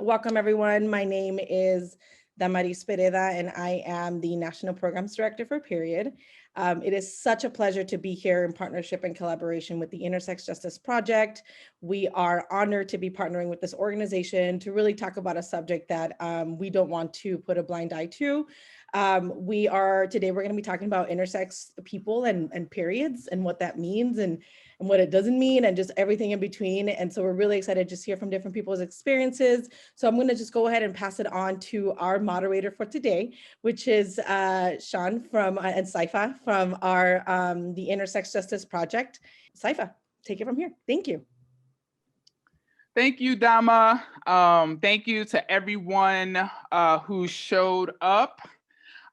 Welcome everyone. My name is Damaris Pereda and I am the National Programs Director for Period. It is such a pleasure to be here in partnership and collaboration with the Intersex Justice Project. We are honored to be partnering with this organization to really talk about a subject that we don't want to put a blind eye to. Today we're going to be talking about intersex people and periods and what that means and what it doesn't mean and just everything in between. And so we're really excited to just hear from different people's experiences. So I'm going to just go ahead and pass it on to our moderator for today, which is Sean and Saifa from the Intersex Justice Project. Saifa, take it from here. Thank you. Thank you, Dama. Thank you to everyone who showed up.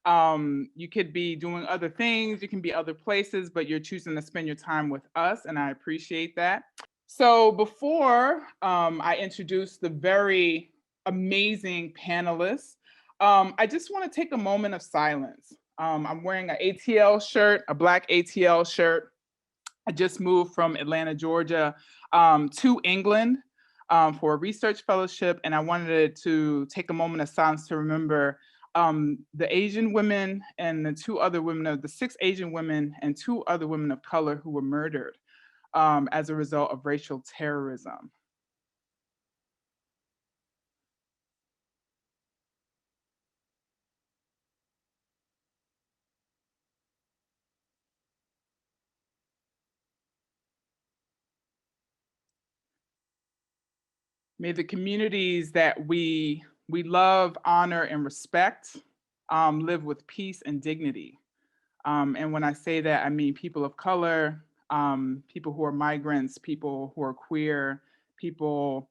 You could be doing other things, you can be other places, but you're choosing to spend your time with us, and I appreciate that. So before I introduce the very amazing panelists, I just want to take a moment of silence. I'm wearing an ATL shirt, a black ATL shirt. I just moved from Atlanta, Georgia to England for a research fellowship, and I wanted to take a moment of silence to remember the Asian women and the 6 Asian women and 2 other women of color who were murdered as a result of racial terrorism. May the communities that we love, honor, and respect live with peace and dignity. And when I say that, I mean people of color, people who are migrants, people who are queer, people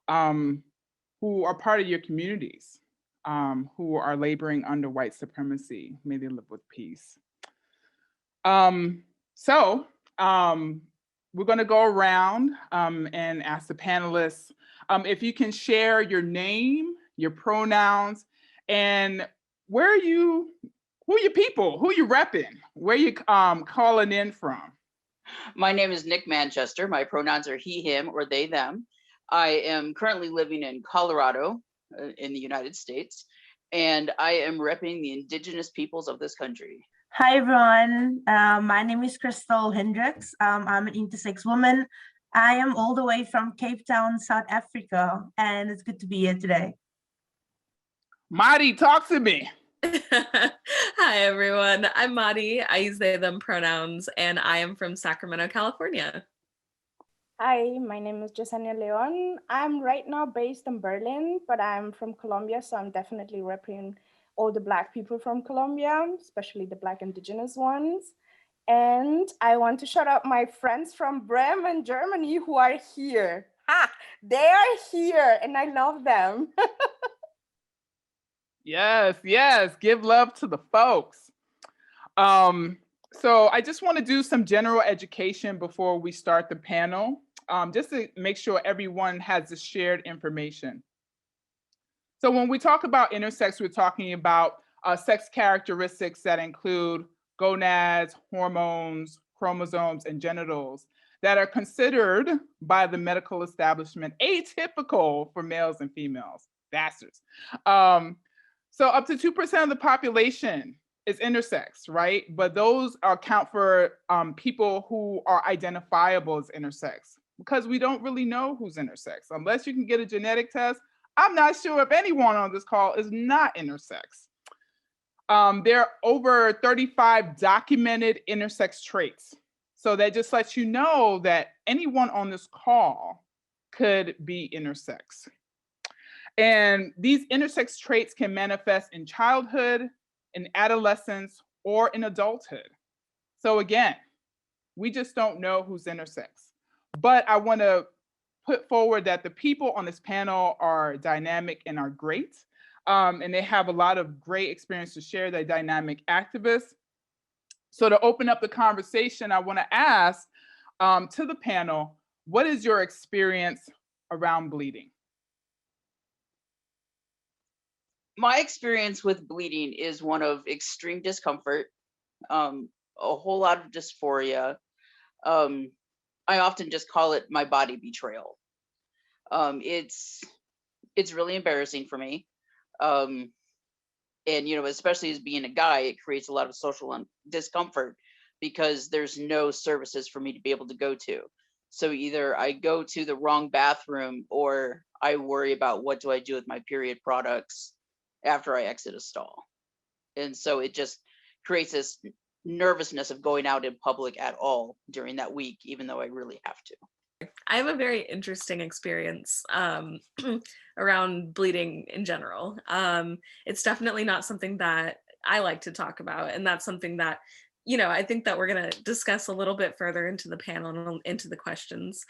who are part of your communities, who are laboring under white supremacy. May they live with peace. We're going to go around and ask the panelists if you can share your name, your pronouns, and who are your people? Who you repping? Where you calling in from? My name is Nick Manchester. My pronouns are he, him, or they, them. I am currently living in Colorado in the United States, and I am repping the indigenous peoples of this country. Hi, everyone. My name is Crystal Hendricks. I'm an intersex woman. I am all the way from Cape Town, South Africa, and it's good to be here today. Madi, talk to me. Hi, everyone. I'm Madi. I use they, them pronouns, and I am from Sacramento, California. Hi, my name is Yesenia Leon. I'm right now based in Berlin, but I'm from Colombia, so I'm definitely representing all the Black people from Colombia, especially the Black indigenous ones. And I want to shout out my friends from Bremen, Germany, who are here. They are here, and I love them. Yes, give love to the folks. So I just want to do some general education before we start the panel, just to make sure everyone has the shared information. So when we talk about intersex, we're talking about sex characteristics that include gonads, hormones, chromosomes, and genitals that are considered by the medical establishment atypical for males and females. Bastards. So up to 2% of the population is intersex, right? But those account for people who are identifiable as intersex, because we don't really know who's intersex. Unless you can get a genetic test, I'm not sure if anyone on this call is not intersex. There are over 35 documented intersex traits. So that just lets you know that anyone on this call could be intersex. And these intersex traits can manifest in childhood, in adolescence, or in adulthood. So again, we just don't know who's intersex. But I want to put forward that the people on this panel are dynamic and are great. And they have a lot of great experience to share. They're dynamic activists. So to open up the conversation, I want to ask to the panel, what is your experience around bleeding? My experience with bleeding is one of extreme discomfort, a whole lot of dysphoria. I often just call it my body betrayal. It's it's really embarrassing for me. And, you know, especially as being a guy, it creates a lot of social discomfort because there's no services for me to be able to go to. So either I go to the wrong bathroom or I worry about what do I do with my period products after I exit a stall. And so it just creates this nervousness of going out in public at all during that week, even though I really have to. I have a very interesting experience around bleeding in general. It's definitely not something that I like to talk about, and that's something that, you know, I think that we're going to discuss a little bit further into the panel and into the questions.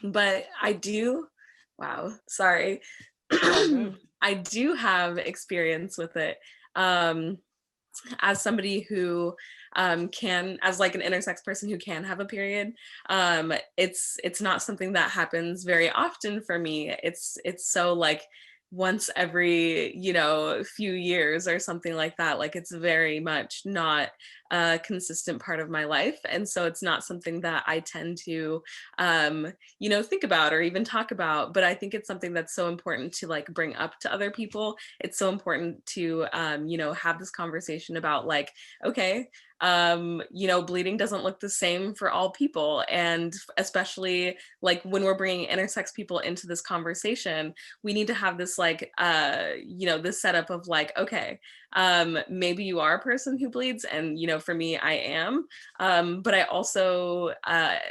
But I do, wow, sorry. I do have experience with it. As somebody who can, as like an intersex person who can have a period, it's not something that happens very often for me. It's so like once every, you know, few years or something like that. Like it's very much not a consistent part of my life. And so it's not something that I tend to, you know, think about or even talk about. But I think it's something that's so important to like bring up to other people. It's so important to, you know, have this conversation about like, okay, you know, bleeding doesn't look the same for all people. And especially like when we're bringing intersex people into this conversation, we need to have this like, you know, this setup of like, okay, maybe you are a person who bleeds, and, you know, for me, I am, but I also,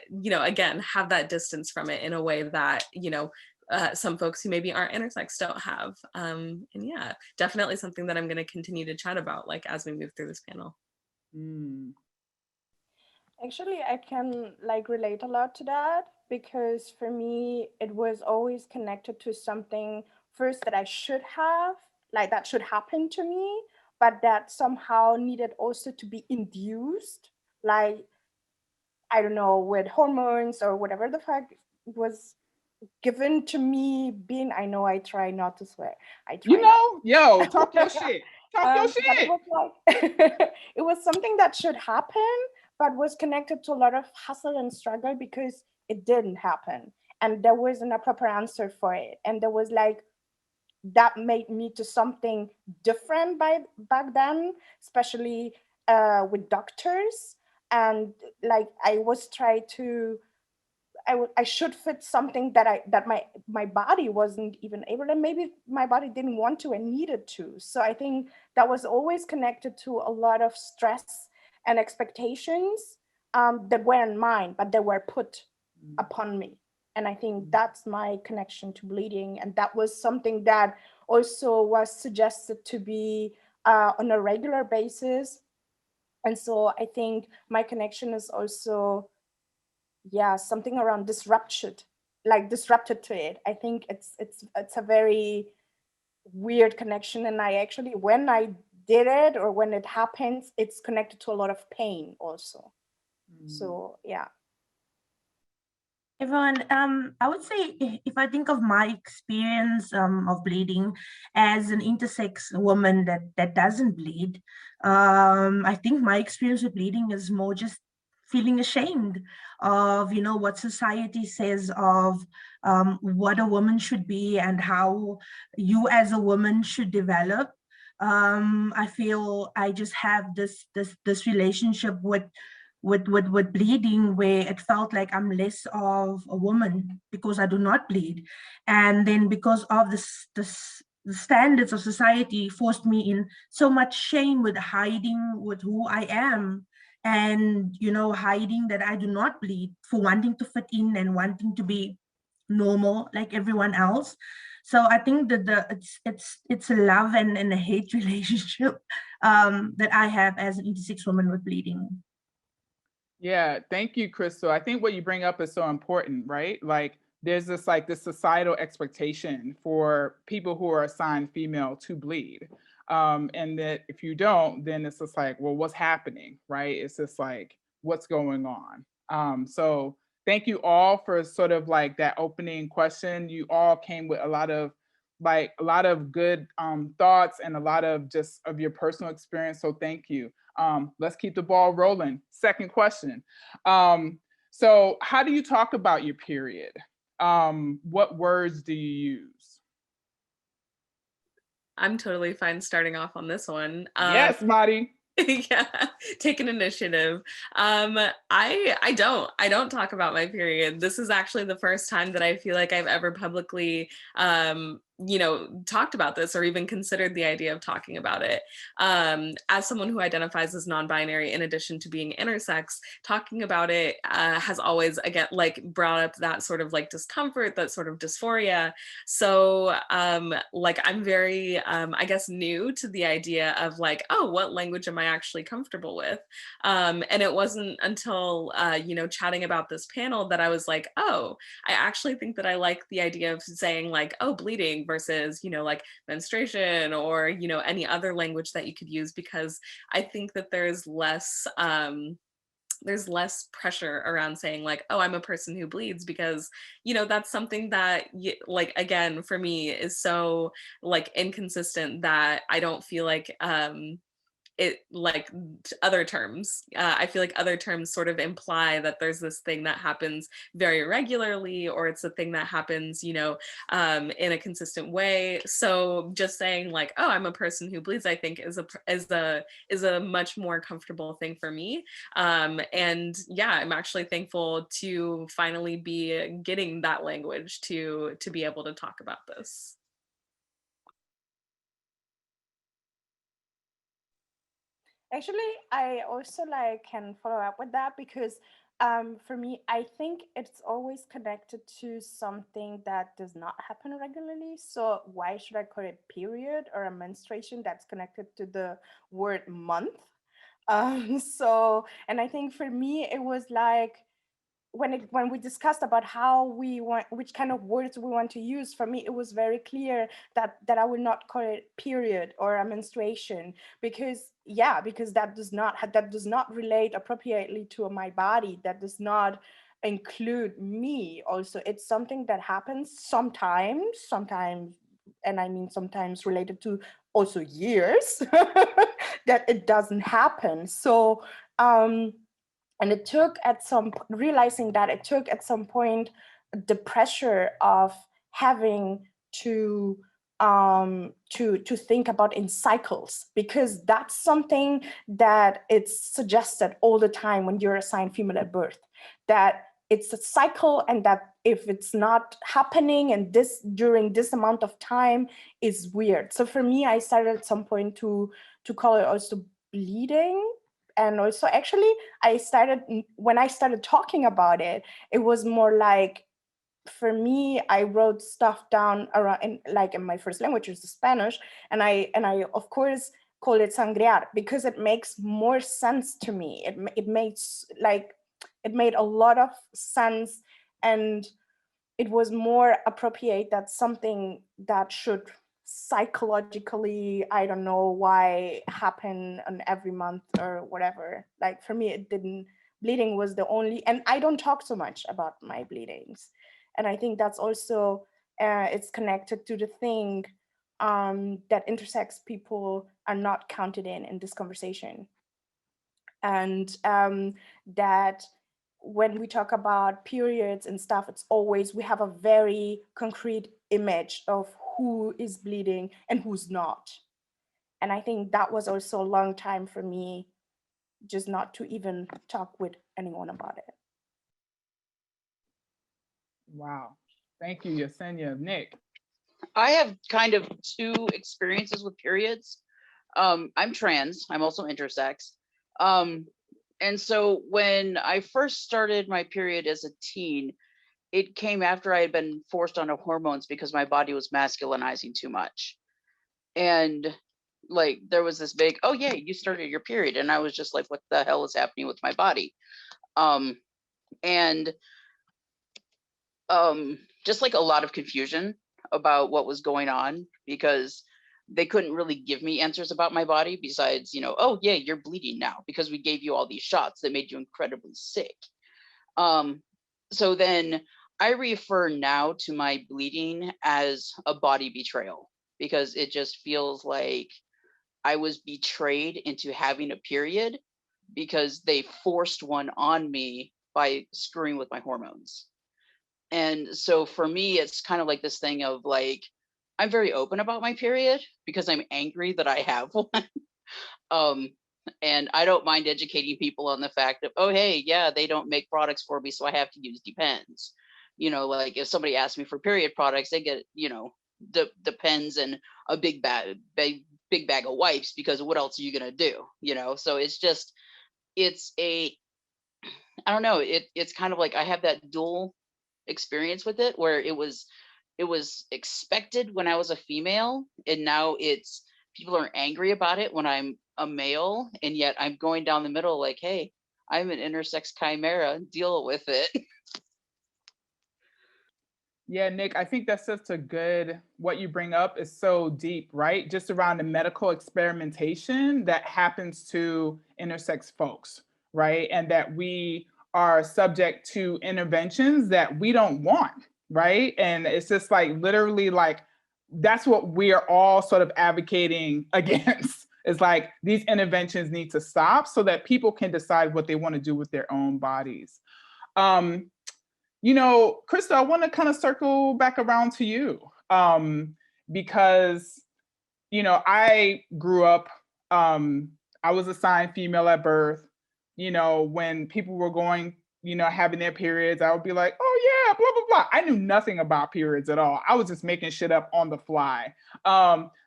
you know, again, have that distance from it in a way that, you know, some folks who maybe aren't intersex don't have. And yeah, definitely something that I'm going to continue to chat about like as we move through this panel. Actually, I can like relate a lot to that, because for me, it was always connected to something first that I should have, like that should happen to me, but that somehow needed also to be induced, like, I don't know, with hormones or whatever the fuck was given to me being, I know I try not to swear. I try You know, yo, talk your shit. Talk your but it shit. was like, it was something that should happen, but was connected to a lot of hustle and struggle because it didn't happen. And there wasn't a proper answer for it. And there was like, that made me to something different back then, especially with doctors. And like, I was trying to, I should fit something that my body wasn't even able, and maybe my body didn't want to and needed to. So I think that was always connected to a lot of stress and expectations that weren't mine, but they were put upon me. And I think that's my connection to bleeding. And that was something that also was suggested to be on a regular basis. And so I think my connection is also, yeah, something around disrupted to it. I think it's a very weird connection. And I actually, when I did it or when it happens, it's connected to a lot of pain also. So yeah. Everyone, I would say if I think of my experience of bleeding as an intersex woman that doesn't bleed, I think my experience with bleeding is more just feeling ashamed of, you know, what society says of what a woman should be and how you as a woman should develop. I feel I just have this relationship with bleeding, where it felt like I'm less of a woman because I do not bleed. And then because of the standards of society forced me in so much shame with hiding with who I am, and, you know, hiding that I do not bleed for wanting to fit in and wanting to be normal like everyone else. So I think that it's a love and a hate relationship that I have as an intersex woman with bleeding. Yeah, thank you, Crystal. I think what you bring up is so important, right? Like there's this like this societal expectation for people who are assigned female to bleed. And that if you don't, then it's just like, well, what's happening, right? It's just like, what's going on? So thank you all for sort of like that opening question. You all came with a lot of good thoughts and a lot of just of your personal experience. So thank you. Let's keep the ball rolling. Second question. So how do you talk about your period? what words do you use? I'm totally fine starting off on this one. Yes, Mari. Yeah, take an initiative. I don't talk about my period. This is actually the first time that I feel like I've ever publicly talked about this or even considered the idea of talking about it. As someone who identifies as non-binary in addition to being intersex, talking about it has always, again, like brought up that sort of like discomfort, that sort of dysphoria. So like I'm very I guess new to the idea of like, oh, what language am I actually comfortable with? And it wasn't until chatting about this panel that I was like, oh, I actually think that I like the idea of saying like, oh, bleeding versus, like menstruation or, any other language that you could use, because I think that there's less pressure around saying like, oh, I'm a person who bleeds, because that's something that like, again, for me is so like inconsistent that I don't feel like it like other terms. I feel like other terms sort of imply that there's this thing that happens very regularly, or it's a thing that happens, in a consistent way. So just saying like, oh, I'm a person who bleeds, I think is a much more comfortable thing for me. And yeah, I'm actually thankful to finally be getting that language to be able to talk about this. Actually, I also can follow up with that, because for me, I think it's always connected to something that does not happen regularly. So why should I call it period or a menstruation that's connected to the word month? And I think for me, it was like, when we discussed about which kind of words we want to use, for me it was very clear that I would not call it period or a menstruation, because that does not relate appropriately to my body, that does not include me. Also, it's something that happens sometimes, and I mean sometimes related to also years that it doesn't happen. So and it took realizing that it took at some point the pressure of having to think about in cycles, because that's something that it's suggested all the time when you're assigned female at birth, that it's a cycle, and that if it's not happening and during this amount of time is weird. So for me, I started at some point to call it also bleeding. And also, actually, when I started talking about it, it was more like, for me, I wrote stuff down around in my first language, which is Spanish, and I of course call it sangrear, because it makes more sense to me. It made a lot of sense, and it was more appropriate. That's something that should psychologically, I don't know why, happen on every month or whatever. Like for me, it didn't. Bleeding was the only, and I don't talk so much about my bleedings, and I think that's also it's connected to the thing that intersex people are not counted in this conversation, and that when we talk about periods and stuff, it's always, we have a very concrete image of who is bleeding and who's not. And I think that was also a long time for me just not to even talk with anyone about it. Wow. Thank you, Yesenia. Nick. I have kind of two experiences with periods. I'm trans, I'm also intersex. And so when I first started my period as a teen, it came after I had been forced onto hormones because my body was masculinizing too much. And like there was this big, oh yeah, you started your period. And I was just like, what the hell is happening with my body? And just like a lot of confusion about what was going on, because they couldn't really give me answers about my body besides, oh yeah, you're bleeding now because we gave you all these shots that made you incredibly sick. So then I refer now to my bleeding as a body betrayal, because it just feels like I was betrayed into having a period because they forced one on me by screwing with my hormones. And so for me, it's kind of like this thing of like, I'm very open about my period because I'm angry that I have one. And I don't mind educating people on the fact of, oh, hey, yeah, they don't make products for me, so I have to use Depends. You know, like if somebody asks me for period products, they get, you know, the Depends and a big bag of wipes, because what else are you gonna do? You know, so it's just, it's a, I don't know, it's kind of like I have that dual experience with it, where it was expected when I was a female, and now it's, people are angry about it when I'm a male, and yet I'm going down the middle like, hey, I'm an intersex chimera, deal with it. Yeah, Nick, I think that's such a good, what you bring up is so deep, right? Just around the medical experimentation that happens to intersex folks, right? And that we are subject to interventions that we don't want, right? And it's just like literally like, that's what we are all sort of advocating against. It's like these interventions need to stop so that people can decide what they want to do with their own bodies. You know, Krista, I want to kind of circle back around to you because, you know, I grew up, I was assigned female at birth. You know, when people were going, you know, having their periods, I would be like, oh yeah, blah, blah, blah. I knew nothing about periods at all. I was just making shit up on the fly.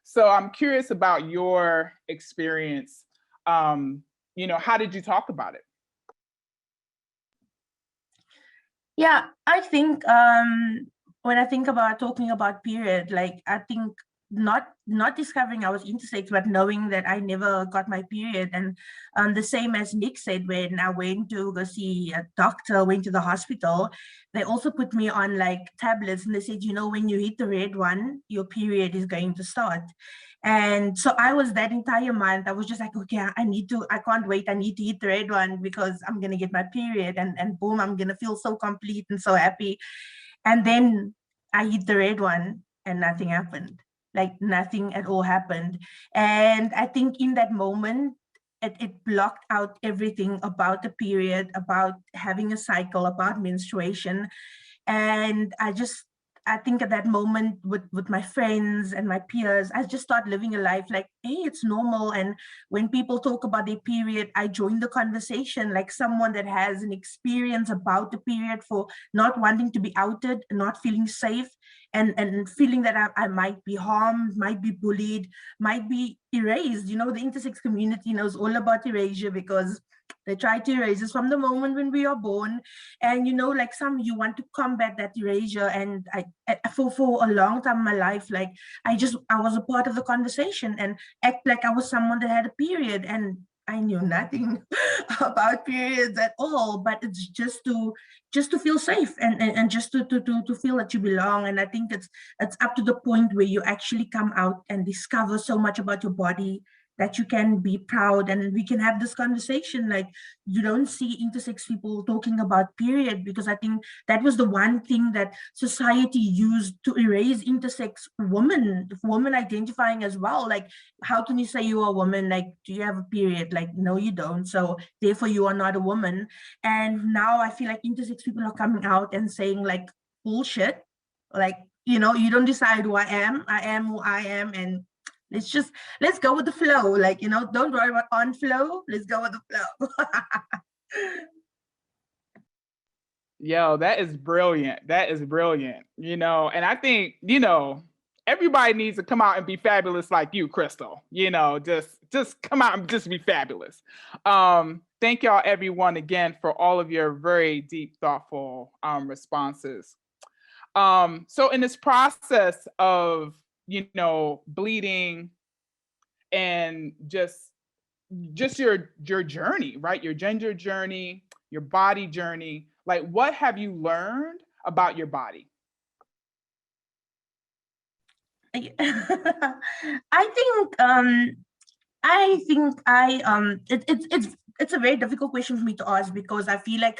So I'm curious about your experience. You know, how did you talk about it? Yeah, I think when I think about talking about period, like I think not discovering I was intersex, but knowing that I never got my period. And the same as Nick said, when I went to go see a doctor, went to the hospital, they also put me on like tablets, and they said, you know, when you hit the red one, your period is going to start. And so I was that entire month, I was just like, okay, I can't wait. I need to hit the red one because I'm going to get my period, and boom, I'm going to feel so complete and so happy. And then I hit the red one and nothing happened. Like nothing at all happened. And I think in that moment, it blocked out everything about the period, about having a cycle, about menstruation. And I think at that moment with my friends and my peers, I just start living a life like, hey, it's normal. And when people talk about their period, I join the conversation like someone that has an experience about the period, for not wanting to be outed, not feeling safe, and feeling that I might be harmed, might be bullied, might be erased. You know, the intersex community knows all about erasure because they try to erase us from the moment when we are born. And you know, like you want to combat that erasure. And I for a long time in my life, like I was a part of the conversation and act like I was someone that had a period, and I knew nothing about periods at all. But it's just to feel safe, and just to feel that you belong. And I think it's up to the point where you actually come out and discover so much about your body that you can be proud, and we can have this conversation. Like, you don't see intersex people talking about period, because I think that was the one thing that society used to erase intersex women identifying as well. Like, how can you say you're a woman? Like, do you have a period? Like, no, you don't, so therefore you are not a woman. And now I feel like intersex people are coming out and saying like, bullshit, like, you know, you don't decide who I am who I am, and let's go with the flow. Like, you know, don't worry about on flow. Let's go with the flow. Yo, that is brilliant. That is brilliant. You know, and I think, you know, everybody needs to come out and be fabulous like you, Crystal. You know, just come out and just be fabulous. Thank y'all, everyone, again, for all of your very deep, thoughtful responses. So in this process of, you know, bleeding and just your journey, right? Your gender journey, your body journey, like what have you learned about your body? I think it's a very difficult question for me to ask, because I feel like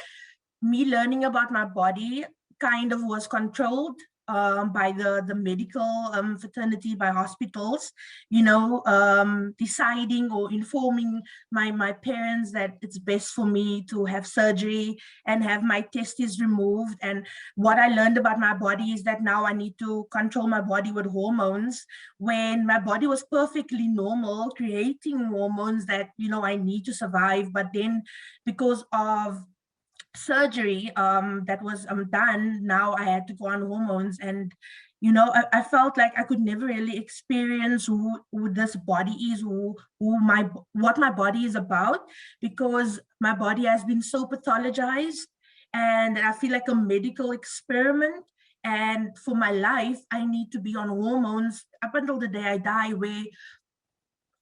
me learning about my body kind of was controlled by the medical fraternity, by hospitals, deciding or informing my parents that it's best for me to have surgery and have my testes removed. And what I learned about my body is that now I need to control my body with hormones, when my body was perfectly normal, creating hormones that, I need to survive. But then because of surgery that was done, now I had to go on hormones. And I felt like I could never really experience who this body is, what my body is about, because my body has been so pathologized, and I feel like a medical experiment. And for my life, I need to be on hormones up until the day I die, where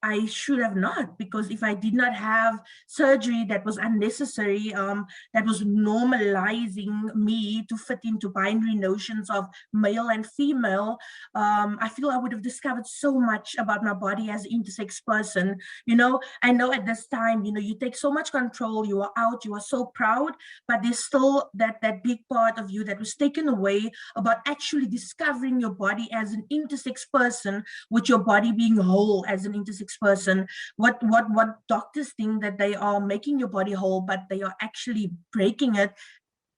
I should have not, because if I did not have surgery that was unnecessary, that was normalizing me to fit into binary notions of male and female, I feel I would have discovered so much about my body as an intersex person. I know at this time, you take so much control, you are out, you are so proud, but there's still that big part of you that was taken away about actually discovering your body as an intersex person, with your body being whole as an intersex person. What doctors think that they are making your body whole, but they are actually breaking it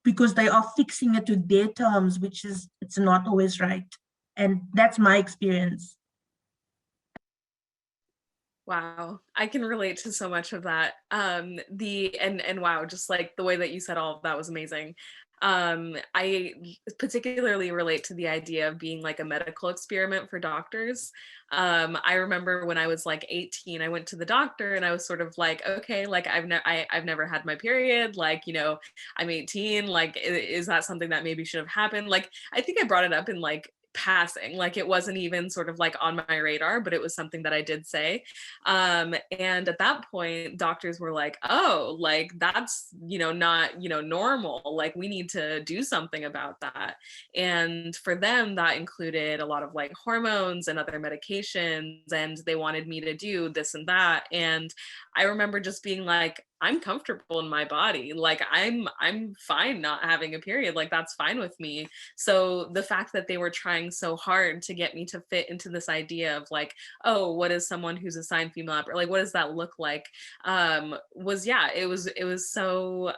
because they are fixing it to their terms, which is, it's not always right. And that's my experience. Wow, I can relate to so much of that. And wow, just like the way that you said all of that was amazing. I particularly relate to the idea of being like a medical experiment for doctors. I remember when I was like 18, I went to the doctor and I was sort of like, okay, like I've never had my period, like, I'm 18, like, is that something that maybe should have happened? Like, I think I brought it up in like passing, like it wasn't even sort of like on my radar, but it was something that I did say. And at that point, doctors were like, oh, like that's, not, normal, like we need to do something about that. And for them, that included a lot of like hormones and other medications, and they wanted me to do this and that. And I remember just being like, I'm comfortable in my body. Like I'm fine not having a period. Like that's fine with me. So the fact that they were trying so hard to get me to fit into this idea of like, oh, what is someone who's assigned female, or like what does that look like? It was so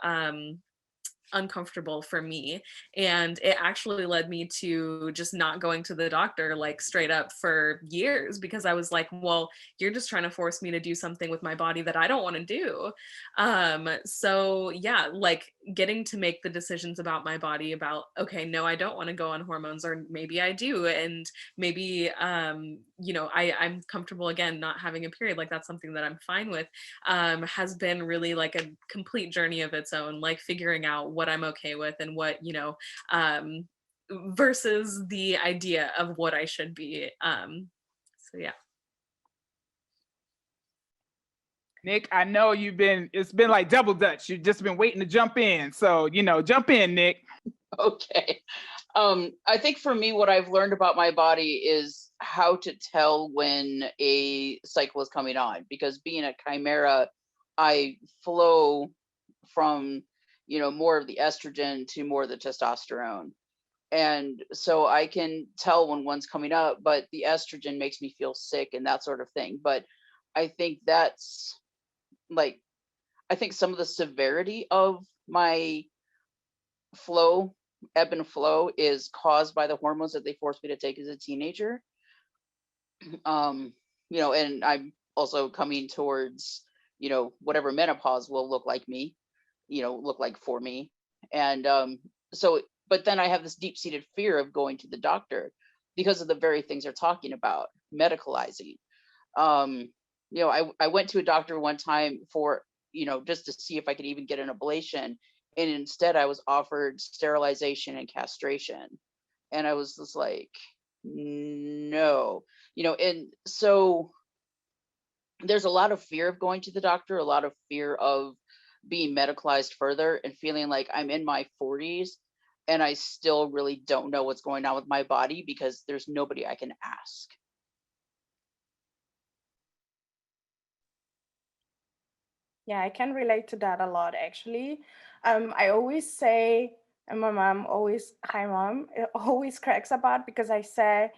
uncomfortable for me, and it actually led me to just not going to the doctor like straight up for years, because I was like, well, you're just trying to force me to do something with my body that I don't want to do. So yeah, like getting to make the decisions about my body, about, okay, no, I don't want to go on hormones, or maybe I do, and maybe I'm comfortable again not having a period, like that's something that I'm fine with, has been really like a complete journey of its own, like figuring out what I'm okay with and what, versus the idea of what I should be. So yeah. Nick, I know it's been like double dutch. You've just been waiting to jump in. So, jump in, Nick. Okay. I think for me, what I've learned about my body is how to tell when a cycle is coming on, because being a chimera, I flow from, more of the estrogen to more of the testosterone. And so I can tell when one's coming up, but the estrogen makes me feel sick and that sort of thing. But I think that's like, I think some of the severity of my ebb and flow is caused by the hormones that they forced me to take as a teenager. And I'm also coming towards, whatever menopause will look like for me. And but then I have this deep-seated fear of going to the doctor because of the very things they're talking about, medicalizing. I went to a doctor one time for, just to see if I could even get an ablation. And instead I was offered sterilization and castration. And I was just like, no, and so there's a lot of fear of going to the doctor, a lot of fear of being medicalized further, and feeling like I'm in my 40s and I still really don't know what's going on with my body because there's nobody I can ask. Yeah, I can relate to that a lot, actually. I always say And my mom always, hi mom, it always cracks about because I say,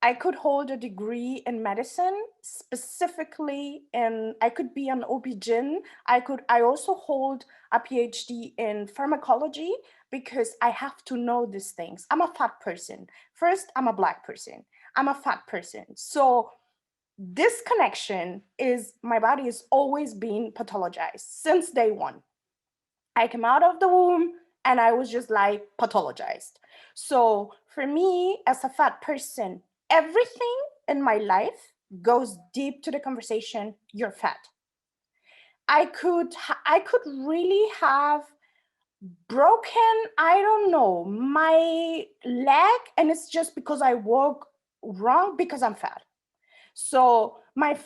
I could hold a degree in medicine, specifically in, I could be an OB-GYN. I also hold a PhD in pharmacology because I have to know these things. I'm a fat person. First, I'm a Black person. I'm a fat person. So this connection is, my body is always being pathologized since day one. I came out of the womb and I was just like pathologized. So for me, as a fat person, everything in my life goes deep to the conversation, you're fat. I could really have broken, I don't know, my leg, and it's just because I walk wrong because I'm fat. So I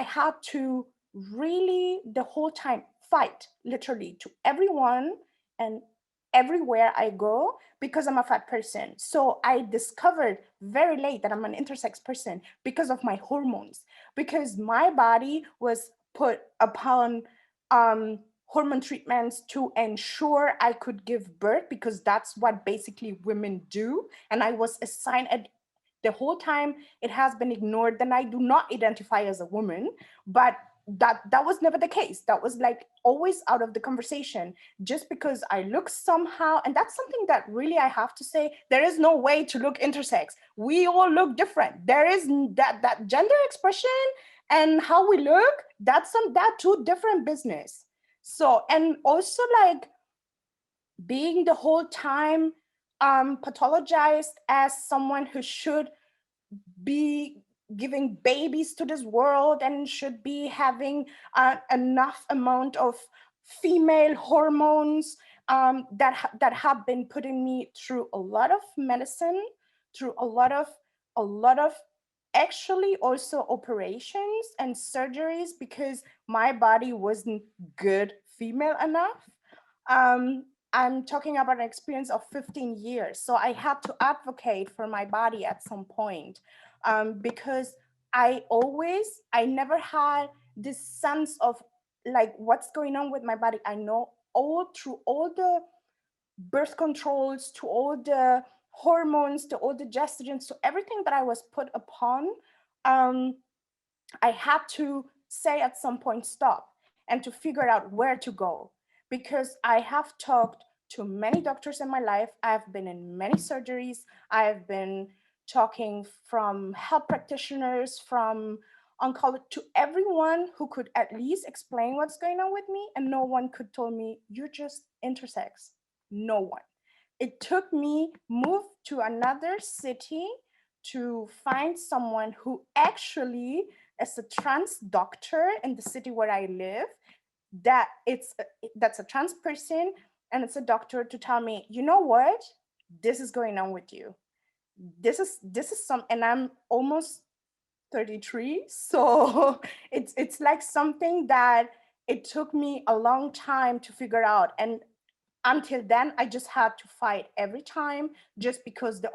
had to really the whole time fight literally to everyone and everywhere I go because I'm a fat person. So I discovered very late that I'm an intersex person because of my hormones, because my body was put upon hormone treatments to ensure I could give birth, because that's what basically women do. And I was assigned the whole time it has been ignored. Then I do not identify as a woman, but that was never the case. That was like always out of the conversation, just because I look somehow. And that's something that really I have to say, there is no way to look intersex. We all look different. There is that gender expression and how we look, that two different business. So, and also like being the whole time pathologized as someone who should be giving babies to this world and should be having enough amount of female hormones that have been putting me through a lot of medicine, through a lot of actually also operations and surgeries, because my body wasn't good female enough. I'm talking about an experience of 15 years. So I had to advocate for my body at some point, because I never had this sense of like what's going on with my body. I know through all the birth controls, to all the hormones, to all the estrogens, to everything that I was put upon, I had to say at some point stop and to figure out where to go, because I have talked to many doctors in my life. I've been in many surgeries. I've been talking from health practitioners, from oncology, to everyone who could at least explain what's going on with me. And no one could tell me, you're just intersex. No one. It took me move to another city to find someone who actually, as a trans doctor in the city where I live, that's a trans person, and it's a doctor, to tell me, you know what, this is going on with you. This is some, and I'm almost 33, so it's like something that it took me a long time to figure out. And until then, I just had to fight every time, just because the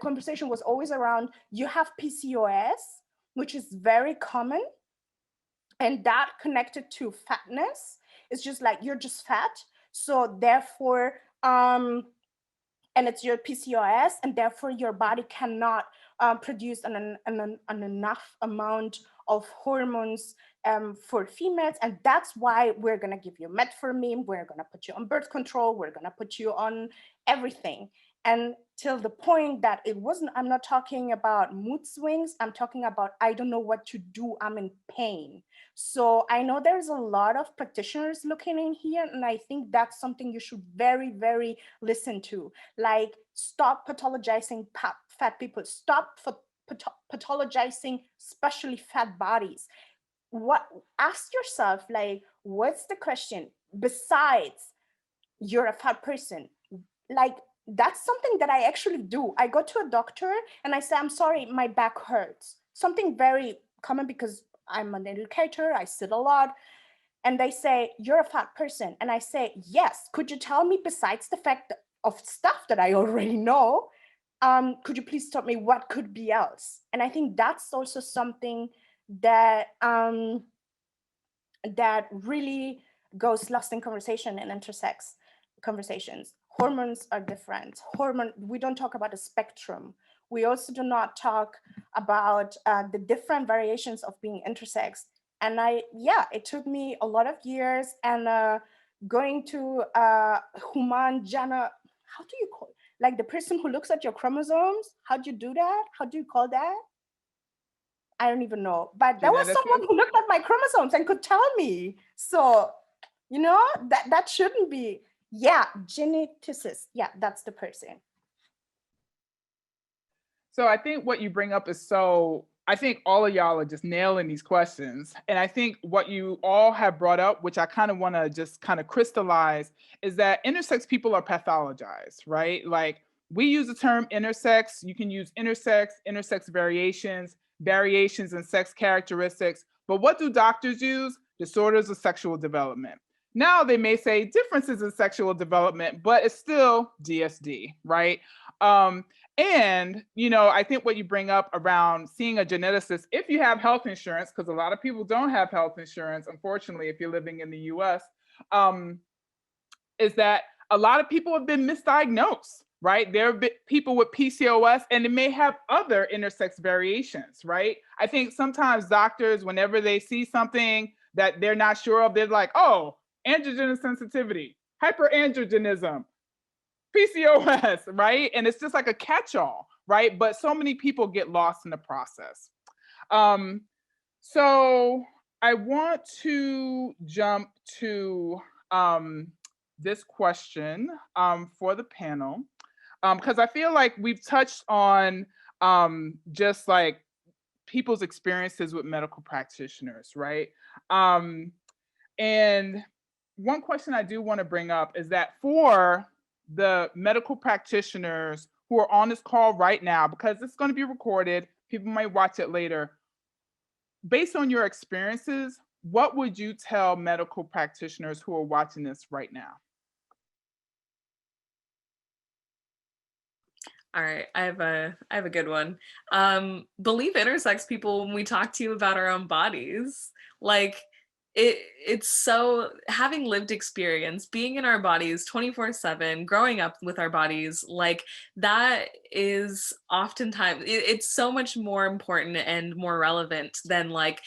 conversation was always around, you have PCOS, which is very common, and that connected to fatness. It's just like, you're just fat, so therefore and it's your PCOS, and therefore your body cannot produce an enough amount of hormones for females, and that's why we're gonna give you metformin, we're gonna put you on birth control, we're gonna put you on everything. And till the point that it wasn't, I'm not talking about mood swings, I'm talking about, I don't know what to do, I'm in pain. So I know there's a lot of practitioners looking in here, and I think that's something you should very, very listen to. Like, stop pathologizing fat people, stop pathologizing especially fat bodies. Ask yourself, like, what's the question besides you're a fat person? Like, that's something that I actually do. I go to a doctor and I say, I'm sorry, my back hurts. Something very common, because I'm an educator, I sit a lot. And they say, you're a fat person. And I say, yes, could you tell me, besides the fact of stuff that I already know, could you please tell me what could be else? And I think that's also something that that really goes lost in conversation in intersex conversations. Hormones are different. We don't talk about a spectrum. We also do not talk about the different variations of being intersex. And it took me a lot of years, and going to human gender, how do you call it? Like the person who looks at your chromosomes, how do you do that? How do you call that? I don't even know, but there was someone who looked at my chromosomes and could tell me. So, you know, that shouldn't be, geneticist. Yeah, that's the person. So I think what you bring up is I think all of y'all are just nailing these questions. And I think what you all have brought up, which I kind of want to just kind of crystallize, is that intersex people are pathologized, right? Like we use the term intersex. You can use intersex variations in sex characteristics. But what do doctors use? Disorders of sexual development. Now they may say differences in sexual development, but it's still DSD, right? And, you know, I think what you bring up around seeing a geneticist, if you have health insurance, because a lot of people don't have health insurance, unfortunately, if you're living in the US, is that a lot of people have been misdiagnosed, right? There have been people with PCOS and they may have other intersex variations, right? I think sometimes doctors, whenever they see something that they're not sure of, they're like, oh, androgen sensitivity, hyperandrogenism, PCOS, right? And it's just like a catch-all, right? But so many people get lost in the process. So I want to jump to this question for the panel, because I feel like we've touched on just like people's experiences with medical practitioners, right? And one question I do want to bring up is that for the medical practitioners who are on this call right now, because it's going to be recorded, people might watch it later. Based on your experiences, what would you tell medical practitioners who are watching this right now? All right, I have a good one. Believe intersex people when we talk to you about our own bodies. Like it's so, having lived experience, being in our bodies 24/7, growing up with our bodies, like that is oftentimes, it's so much more important and more relevant than like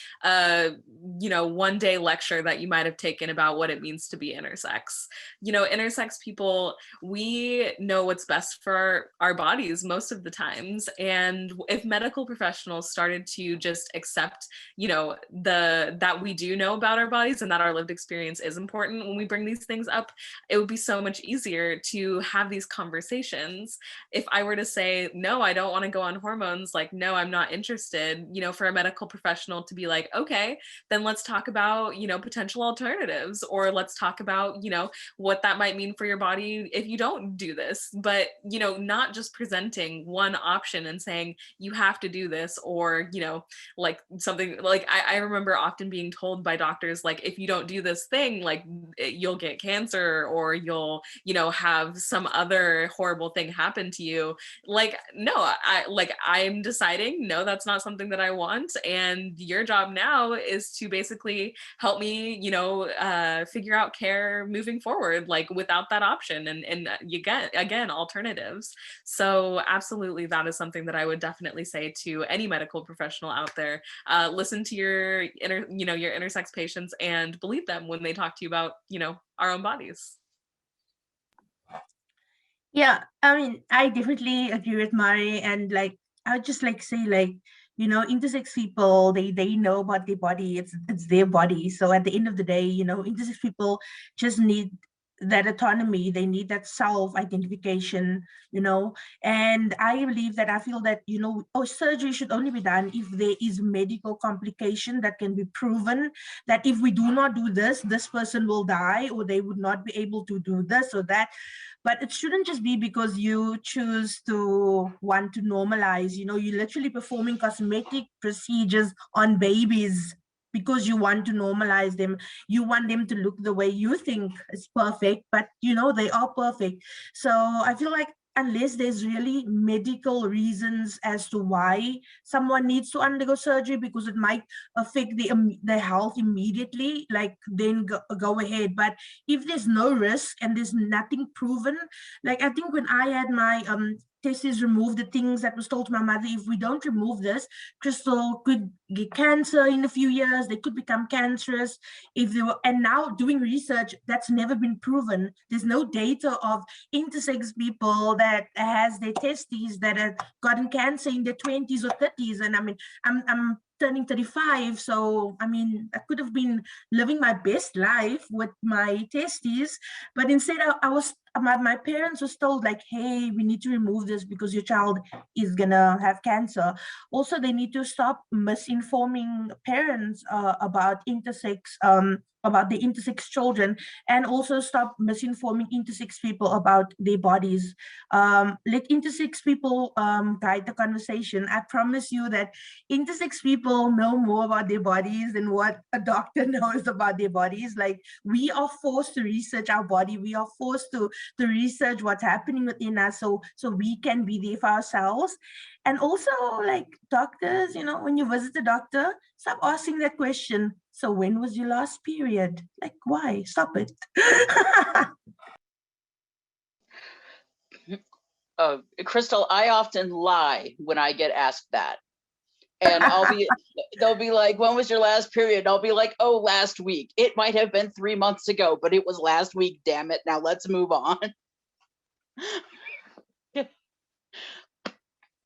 you know, one day lecture that you might have taken about what it means to be intersex. You know, intersex people, we know what's best for our bodies most of the times. And if medical professionals started to just accept, you know, that we do know about our bodies and that our lived experience is important when we bring these things up, it would be so much easier to have these conversations. If I were to say, no, I don't want to go on hormones, like, no, I'm not interested, you know, for a medical professional to be like, okay, then let's talk about, you know, potential alternatives, or let's talk about, you know, what that might mean for your body if you don't do this. But, you know, not just presenting one option and saying you have to do this, or, you know, like something like I remember often being told by doctors, like, if you don't do this thing, like you'll get cancer, or you'll, you know, have some other horrible thing happen to you. Like, no, I'm deciding, no, that's not something that I want. And your job now is to basically help me, you know, figure out care moving forward, like without that option, and you get, again, alternatives. So absolutely, that is something that I would definitely say to any medical professional out there. Listen to your your intersex patients and believe them when they talk to you about, you know, our own bodies. Yeah, I mean, I definitely agree with Mari, and like I would just like say, like, you know, intersex people, they know about their body. It's their body. So at the end of the day, you know, intersex people just need that autonomy. They need that self-identification, you know. And I believe that, I feel that, you know, surgery should only be done if there is medical complication that can be proven, that if we do not do this, this person will die, or they would not be able to do this or that. But it shouldn't just be because you choose to want to normalize, you know, you're literally performing cosmetic procedures on babies because you want to normalize them. You want them to look the way you think is perfect, but you know, they are perfect. So I feel like unless there's really medical reasons as to why someone needs to undergo surgery, because it might affect the health immediately, like then go ahead. But if there's no risk and there's nothing proven, like I think when I had my testes removed, the things that was told to my mother, if we don't remove this, Crystal could get cancer in a few years, they could become cancerous if they were. And now doing research, that's never been proven. There's no data of intersex people that has their testes that have gotten cancer in their 20s or 30s. And I mean, I'm turning 35, so I mean, I could have been living my best life with my testes, but instead my parents was told like, hey, we need to remove this because your child is gonna have cancer. Also, they need to stop misinforming parents about the intersex children, and also stop misinforming intersex people about their bodies. Let intersex people guide the conversation. I promise you that intersex people know more about their bodies than what a doctor knows about their bodies. Like, we are forced to research our body. We are forced to research what's happening within us, so we can be there for ourselves. And also, like, doctors, when you visit a doctor, stop asking that question, so when was your last period? Like, why? Stop it. Crystal, I often lie when I get asked that. And they'll be like, when was your last period? And I'll be like, oh, last week. It might have been 3 months ago, but it was last week, damn it. Now let's move on.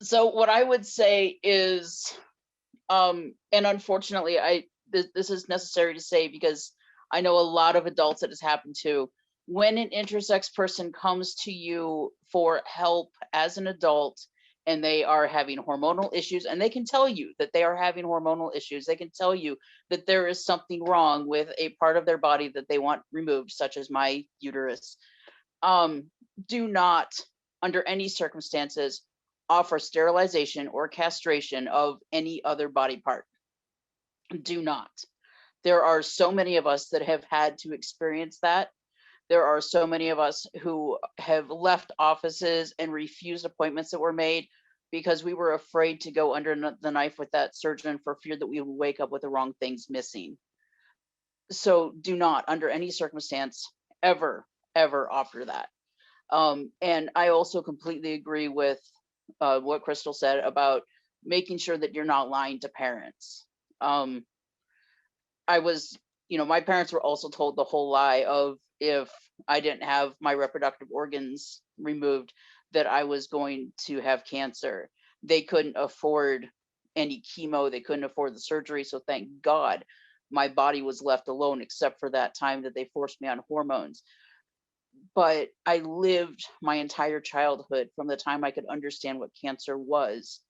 So what I would say is, and unfortunately, this is necessary to say because I know a lot of adults that has happened to. When an intersex person comes to you for help as an adult and they are having hormonal issues, and they can tell you that they are having hormonal issues, they can tell you that there is something wrong with a part of their body that they want removed, such as my uterus, do not, under any circumstances, offer sterilization or castration of any other body part. Do not. There are so many of us that have had to experience that. There are so many of us who have left offices and refused appointments that were made because we were afraid to go under the knife with that surgeon for fear that we would wake up with the wrong things missing. So do not, under any circumstance, ever offer that. And I also completely agree with what Crystal said about making sure that you're not lying to parents. My parents were also told the whole lie of, if I didn't have my reproductive organs removed, that I was going to have cancer. They couldn't afford any chemo, they couldn't afford the surgery. So thank God my body was left alone, except for that time that they forced me on hormones. But I lived my entire childhood from the time I could understand what cancer was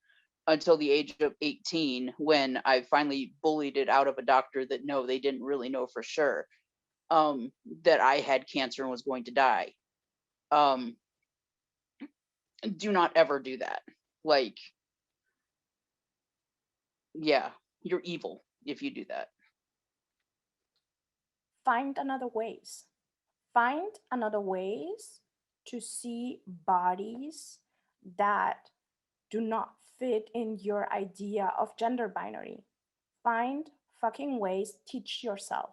until the age of 18, when I finally bullied it out of a doctor that no, they didn't really know for sure that I had cancer and was going to die. Do not ever do that. Like, yeah, you're evil if you do that. Find another ways. Find another ways to see bodies that do not fit in your idea of gender binary. Find fucking ways, teach yourself.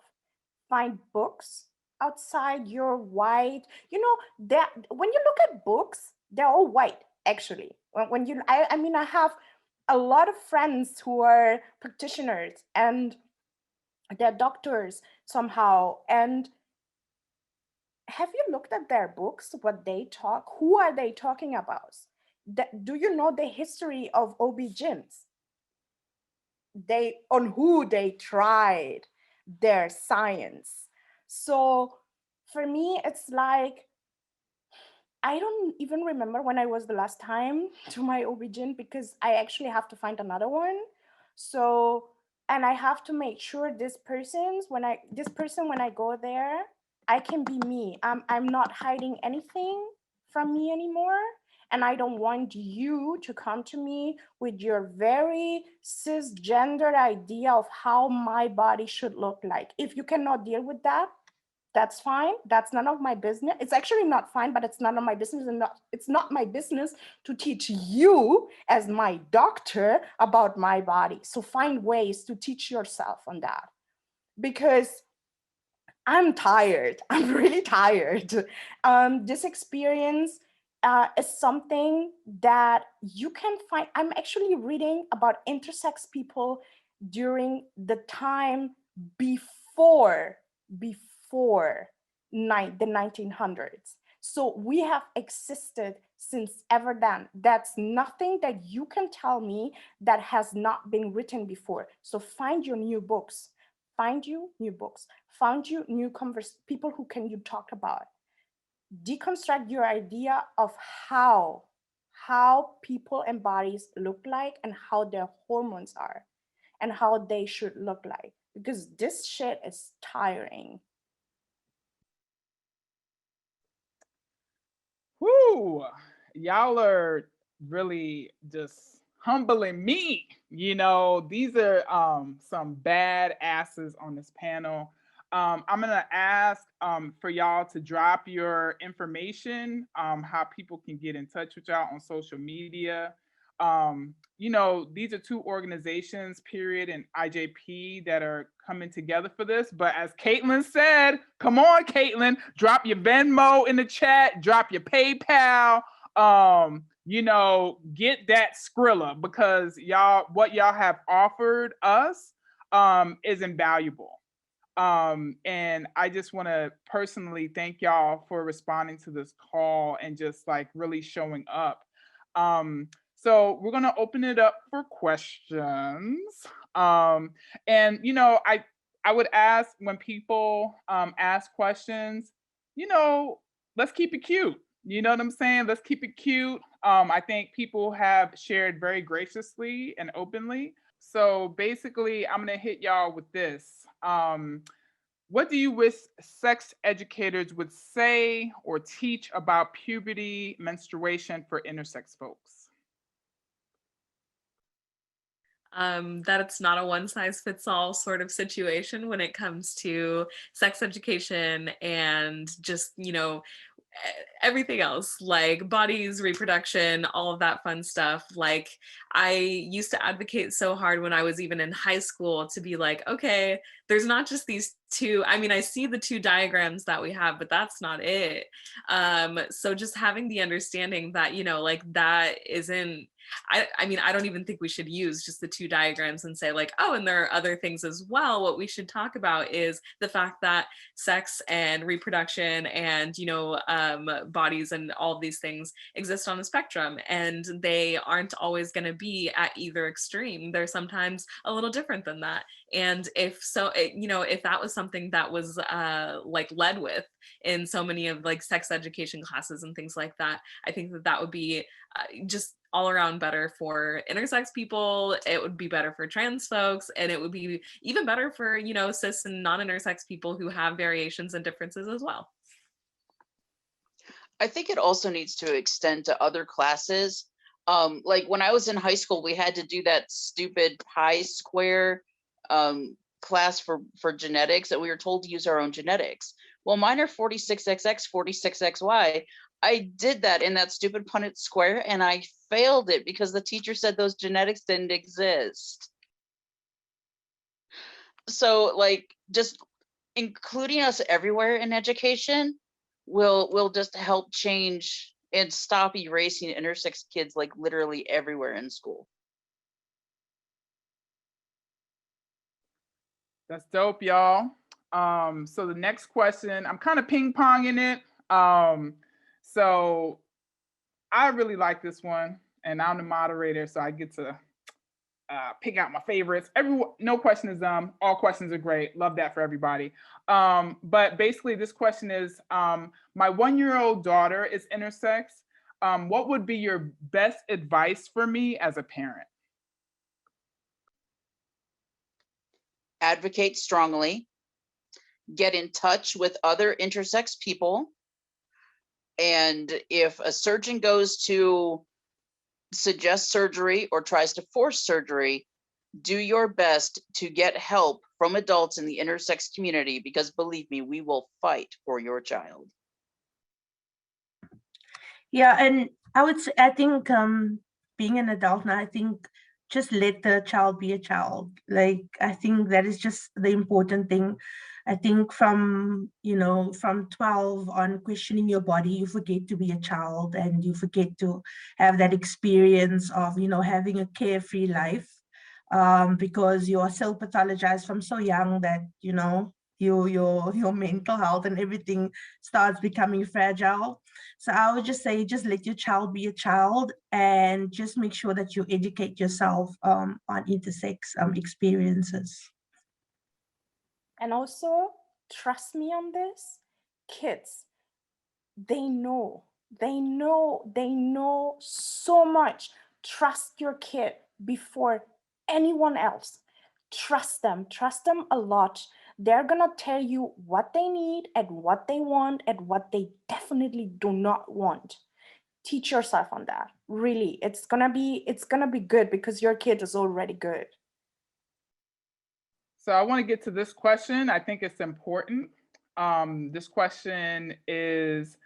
Find books outside your white, that when you look at books, they're all white, actually. I have a lot of friends who are practitioners and they're doctors somehow. And have you looked at their books, what they talk, who are they talking about? Do you know the history of OB-GYNs? On who they tried their science. So for me, it's like, I don't even remember when I was the last time to my OB-GYN, because I actually have to find another one. So, and I have to make sure this person, when I go there, I can be me. I'm not hiding anything from me anymore. And I don't want you to come to me with your very cisgender idea of how my body should look like. If you cannot deal with that, That's fine. That's none of my business. It's actually not fine, but it's none of my business. And it's not my business to teach you as my doctor about my body. So find ways to teach yourself on that, because I'm tired. I'm really tired. This experience is something that you can find. I'm actually reading about intersex people during the time before the 1900s. So we have existed since ever then. That's nothing that you can tell me that has not been written before. So find your new books. Find you new books. Find you new people who can you talk about. Deconstruct your idea of how people and bodies look like and how their hormones are and how they should look like, because this shit is tiring. Woo! Y'all are really just humbling me. You know, these are some bad asses on this panel. I'm gonna ask for y'all to drop your information, how people can get in touch with y'all on social media. You know, these are two organizations, Period and IJP, that are coming together for this. But as Caitlin said, come on, Caitlin, drop your Venmo in the chat, drop your PayPal. You know, get that Skrilla, because what y'all have offered us is invaluable. And I just want to personally thank y'all for responding to this call and just like really showing up. So we're going to open it up for questions. And, you know, I would ask when people ask questions, you know, let's keep it cute. You know what I'm saying? Let's keep it cute. I think people have shared very graciously and openly. So basically, I'm going to hit y'all with this. What do you wish sex educators would say or teach about puberty, menstruation for intersex folks? That it's not a one size fits all sort of situation when it comes to sex education and just, you know, everything else, like bodies, reproduction, all of that fun stuff. Like, I used to advocate so hard when I was even in high school to be like, okay, there's not just these two. I mean, I see the two diagrams that we have, but that's not it. So just having the understanding that, you know, like that isn't, I mean, I don't even think we should use just the two diagrams and say like, oh, and there are other things as well. What we should talk about is the fact that sex and reproduction and, you know, bodies and all of these things exist on a spectrum, and they aren't always going to be at either extreme. They're sometimes a little different than that. And if so, you know, if that was something that was like led with in so many of like sex education classes and things like that, I think that that would be just all around better for intersex people. It would be better for trans folks, and it would be even better for, you know, cis and non-intersex people who have variations and differences as well. I think it also needs to extend to other classes. Like when I was in high school, we had to do that stupid pi square class for genetics, and we were told to use our own genetics. Well, mine are 46XX, 46XY. I did that in that stupid Punnett square, and I failed it because the teacher said those genetics didn't exist. So like just including us everywhere in education will just help change and stop erasing intersex kids like literally everywhere in school. That's dope, y'all. So the next question, I'm kind of ping-ponging it. So I really like this one, and I'm the moderator, so I get to pick out my favorites. No question is dumb. All questions are great. Love that for everybody. But basically, this question is, my 1-year-old daughter is intersex. What would be your best advice for me as a parent? Advocate strongly. Get in touch with other intersex people. And if a surgeon goes to suggest surgery or tries to force surgery, do your best to get help from adults in the intersex community, because believe me, we will fight for your child. Yeah, and I think being an adult now, I think just let the child be a child. Like, I think that is just the important thing. I think from 12 on, questioning your body, you forget to be a child and you forget to have that experience of, having a carefree life, because you are so pathologized from so young that, your mental health and everything starts becoming fragile. So I would just say, just let your child be a child and just make sure that you educate yourself on intersex experiences. And also, trust me on this, kids, they know so much. Trust your kid before anyone else. Trust them a lot. They're gonna tell you what they need and what they want and what they definitely do not want. Teach yourself on that. Really, it's gonna be good because your kid is already good. So I want to get to this question. I think it's important. This question is,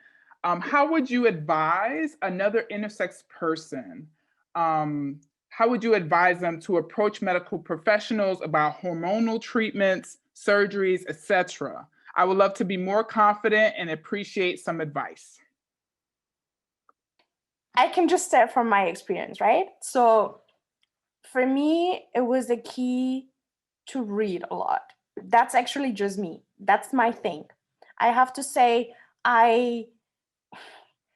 how would you advise another intersex person? How would you advise them to approach medical professionals about hormonal treatments, surgeries, etc.? I would love to be more confident and appreciate some advice. I can just say from my experience, right? So for me, it was a key to read a lot. That's actually just me. That's my thing. I have to say,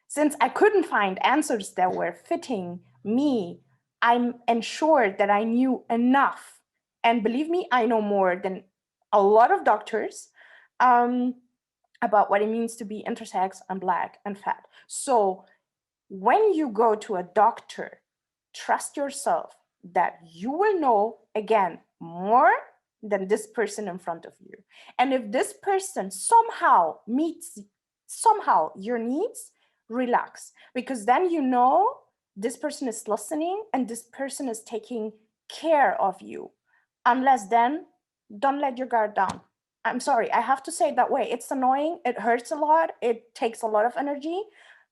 since I couldn't find answers that were fitting me, I'm ensured that I knew enough. And believe me, I know more than a lot of doctors about what it means to be intersex and Black and fat. So when you go to a doctor, trust yourself that you will know, again, more than this person in front of you. And if this person somehow meets your needs, relax, because then you know this person is listening and this person is taking care of you. Unless then, don't let your guard down. I'm sorry, I have to say it that way. It's annoying, it hurts a lot, it takes a lot of energy.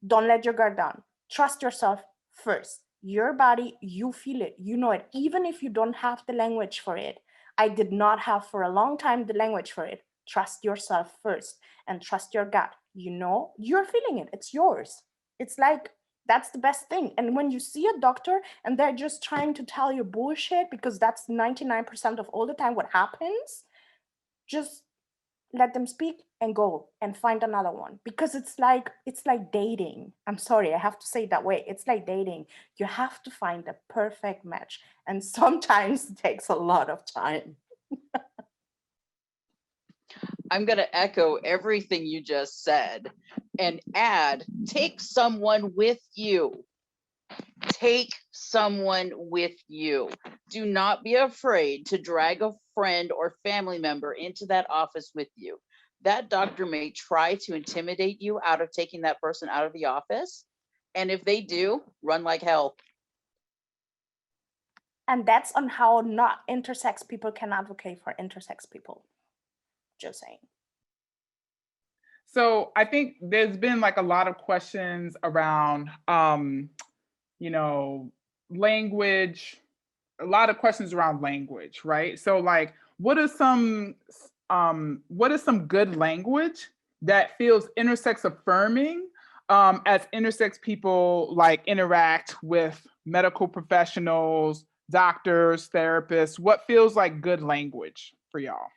Don't let your guard down. Trust yourself first. Your body, you feel it, you know it, even if you don't have the language for it. I did not have for a long time the language for it. Trust yourself first and trust your gut. You know, you're feeling it, it's yours. It's like, that's the best thing. And when you see a doctor and they're just trying to tell you bullshit, because that's 99% of all the time what happens, just let them speak and go and find another one, because it's like dating. I'm sorry, I have to say it that way. It's like dating. You have to find the perfect match, and sometimes it takes a lot of time. I'm going to echo everything you just said and add, take someone with you. Take someone with you. Do not be afraid to drag a friend or family member into that office with you. That doctor may try to intimidate you out of taking that person out of the office. And if they do, run like hell. And that's on how not intersex people can advocate for intersex people. Just saying. So I think there's been like a lot of questions around, language, a lot of questions around language, right? So like, what is some good language that feels intersex affirming as intersex people like interact with medical professionals, doctors, therapists? What feels like good language for y'all?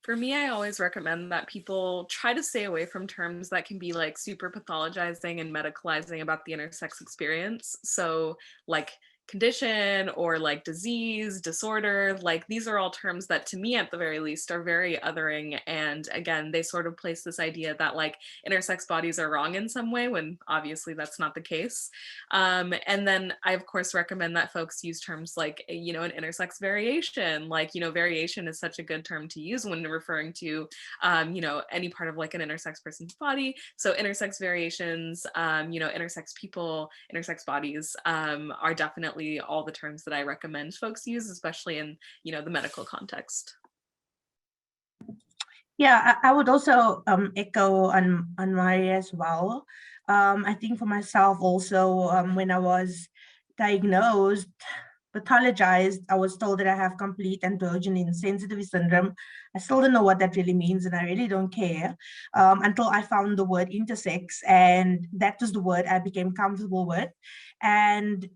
For me, I always recommend that people try to stay away from terms that can be like super pathologizing and medicalizing about the intersex experience. So like condition or like disease, disorder, like these are all terms that to me at the very least are very othering. And again, they sort of place this idea that like intersex bodies are wrong in some way when obviously that's not the case. And then I of course recommend that folks use terms like, an intersex variation, like, variation is such a good term to use when referring to, any part of like an intersex person's body. So intersex variations, intersex people, intersex bodies are definitely exactly all the terms that I recommend folks use, especially in, you know, the medical context. Yeah, I would also echo on Mari as well. I think for myself also, when I was diagnosed, pathologized, I was told that I have complete androgen insensitivity syndrome. I still don't know what that really means, and I really don't care until I found the word intersex, and that was the word I became comfortable with. And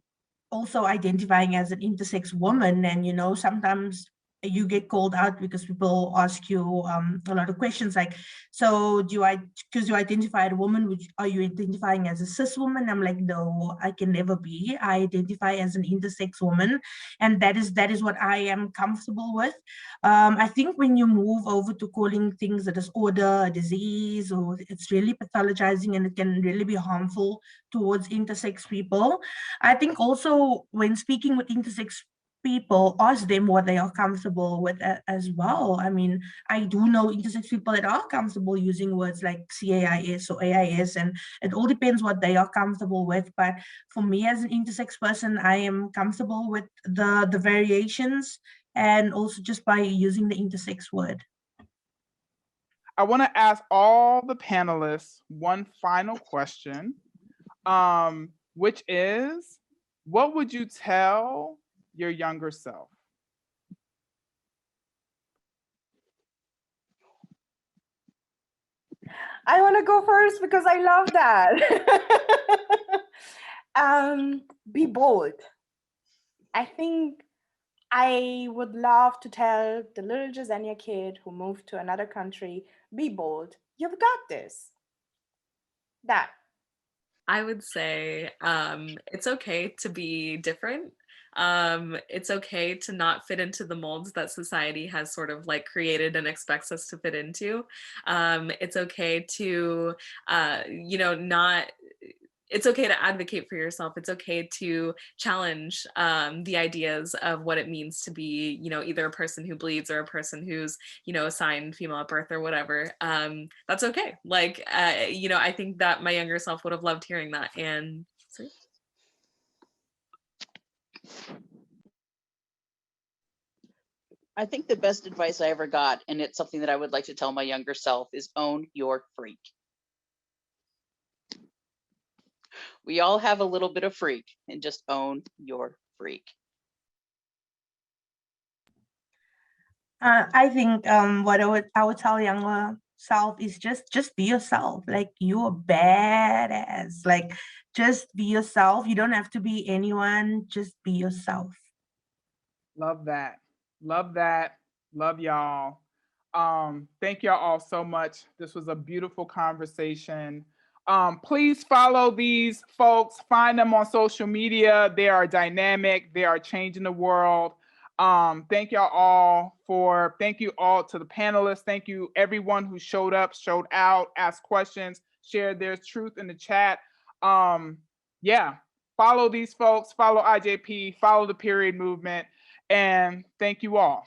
also identifying as an intersex woman, and you know, sometimes you get called out because people ask you a lot of questions like, so because you identify as a woman, are you identifying as a cis woman? I'm like, no, I can never be. I identify as an intersex woman, and that is what I am comfortable with. I think when you move over to calling things a disorder, a disease, or it's really pathologizing, and it can really be harmful towards intersex people. I think also when speaking with intersex people, ask them what they are comfortable with as well. I mean, I do know intersex people that are comfortable using words like CAIS or AIS, and it all depends what they are comfortable with. But for me as an intersex person, I am comfortable with the variations, and also just by using the intersex word. I want to ask all the panelists one final question, which is, what would you tell your younger self? I want to go first because I love that. Be bold. I think I would love to tell the little Jasenia kid who moved to another country, be bold. You've got this. That. I would say it's okay to be different. It's okay to not fit into the molds that society has sort of like created and expects us to fit into. It's okay to, you know, not, it's okay to advocate for yourself. It's okay to challenge the ideas of what it means to be, you know, either a person who bleeds or a person who's, you know, assigned female at birth or whatever. That's okay. Like, you know, I think that my younger self would have loved hearing that. And so. I think the best advice I ever got, and it's something that I would like to tell my younger self, is own your freak. We all have a little bit of freak, and just own your freak. I think what I would tell younger self is just be yourself. Like, you're badass. Like, just be yourself. You don't have to be anyone. Just be yourself. Love that. Love that. Love y'all. Thank y'all all so much. This was a beautiful conversation. Please follow these folks. Find them on social media. They are dynamic. They are changing the world. Thank y'all all thank you all to the panelists. Thank you everyone who showed up, showed out, asked questions, shared their truth in the chat. Yeah, follow these folks, follow IJP, follow the period movement, and thank you all.